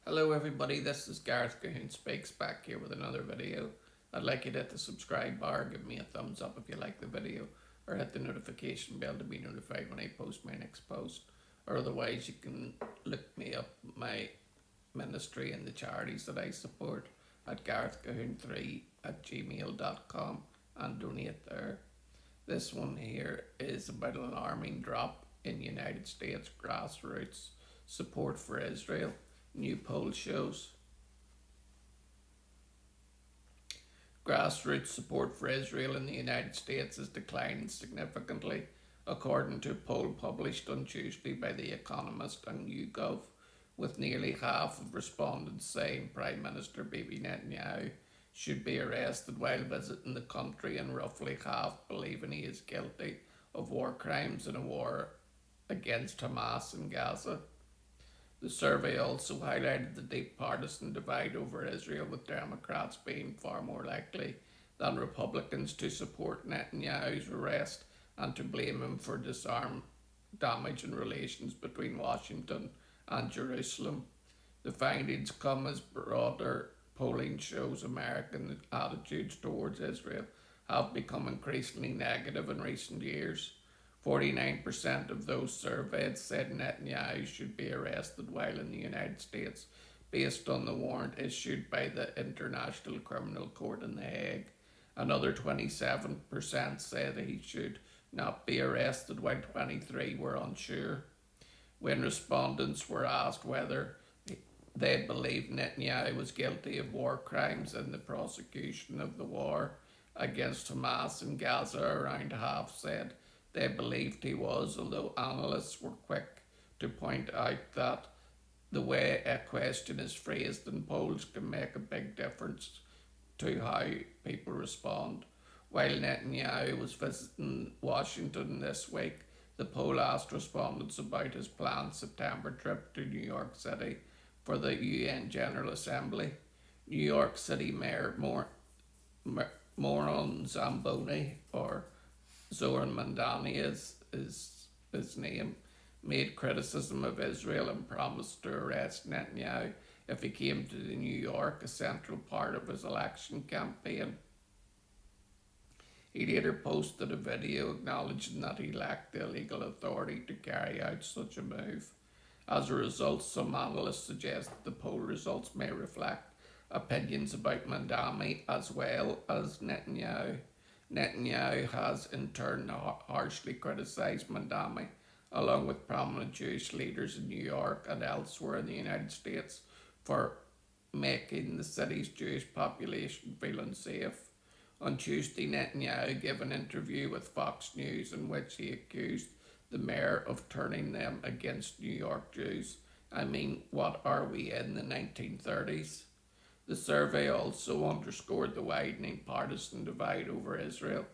Hello everybody, this is Gareth Cahoon Speaks back here with another video. I'd like you to hit the subscribe bar, give me a thumbs up if you like the video, or hit the notification bell to be notified when I post my next post. Or otherwise you can look me up my ministry and the charities that I support at garethcahoon3 at gmail.com and donate there. This one here is about an alarming drop in United States grassroots support for Israel. New poll shows grassroots support for Israel in the United States is declining significantly, according to a poll published on Tuesday by The Economist and YouGov, with nearly half of respondents saying Prime Minister Bibi Netanyahu should be arrested while visiting the country, and roughly half believing he is guilty of war crimes in a war against Hamas in Gaza. The survey also highlighted the deep partisan divide over Israel, with Democrats being far more likely than Republicans to support Netanyahu's arrest and to blame him for disarm damage in relations between Washington and Jerusalem. The findings come as broader polling shows American attitudes towards Israel have become increasingly negative in recent years. 49% of those surveyed said Netanyahu should be arrested while in the United States based on the warrant issued by the International Criminal Court in The Hague. Another 27% said he should not be arrested, while 23% were unsure. When respondents were asked whether they believed Netanyahu was guilty of war crimes in the prosecution of the war against Hamas in Gaza, around half said they believed he was, although analysts were quick to point out that the way a question is phrased in polls can make a big difference to how people respond. While Netanyahu was visiting Washington this week, the poll asked respondents about his planned September trip to New York City for the UN General Assembly. New York City Mayor Moron Zamboni, or Zoran Mandani is his name, made criticism of Israel and promised to arrest Netanyahu if he came to New York, a central part of his election campaign. He later posted a video acknowledging that he lacked the legal authority to carry out such a move. As a result, some analysts suggest that the poll results may reflect opinions about Mandani as well as Netanyahu. Netanyahu has in turn harshly criticised Mandani, along with prominent Jewish leaders in New York and elsewhere in the United States, for making the city's Jewish population feel unsafe. On Tuesday, Netanyahu gave an interview with Fox News in which he accused the mayor of turning them against New York Jews. I mean, what are we in the 1930s? The survey also underscored the widening partisan divide over Israel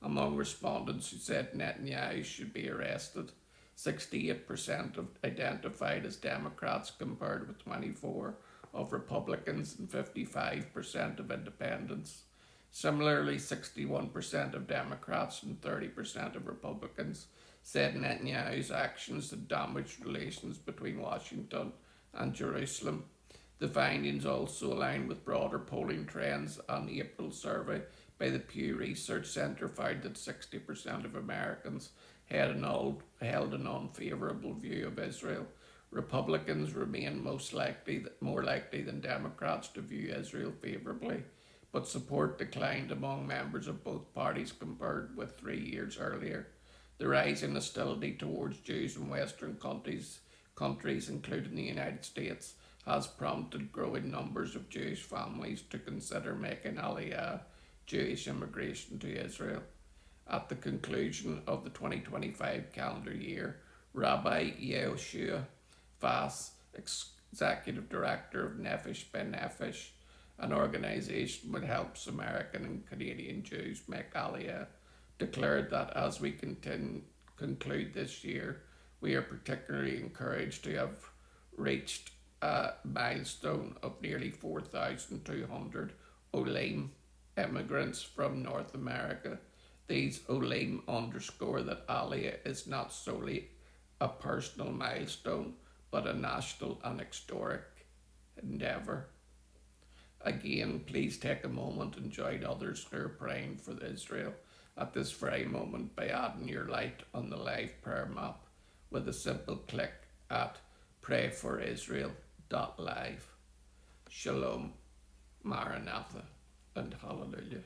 among respondents who said Netanyahu should be arrested. 68% identified as Democrats, compared with 24% of Republicans and 55% of independents. Similarly, 61% of Democrats and 30% of Republicans said Netanyahu's actions had damaged relations between Washington and Jerusalem. The findings also align with broader polling trends. An April survey by the Pew Research Center found that 60% of Americans held an unfavourable view of Israel. Republicans remain more likely than Democrats to view Israel favourably, but support declined among members of both parties compared with 3 years earlier. The rise in hostility towards Jews in Western countries, including the United States, has prompted growing numbers of Jewish families to consider making Aliyah, Jewish immigration to Israel. At the conclusion of the 2025 calendar year, Rabbi Yehoshua Fass, executive director of Nefesh B'Nefesh, an organisation that helps American and Canadian Jews make Aliyah, declared that as we conclude this year, we are particularly encouraged to have reached a milestone of nearly 4,200 Olim immigrants from North America. These Olim underscore that Aliyah is not solely a personal milestone, but a national and endeavour. Again, please take a moment and join others who are praying for Israel at this very moment by adding your light on the live prayer map with a simple click at prayforisrael.live. Shalom, Maranatha, and Hallelujah.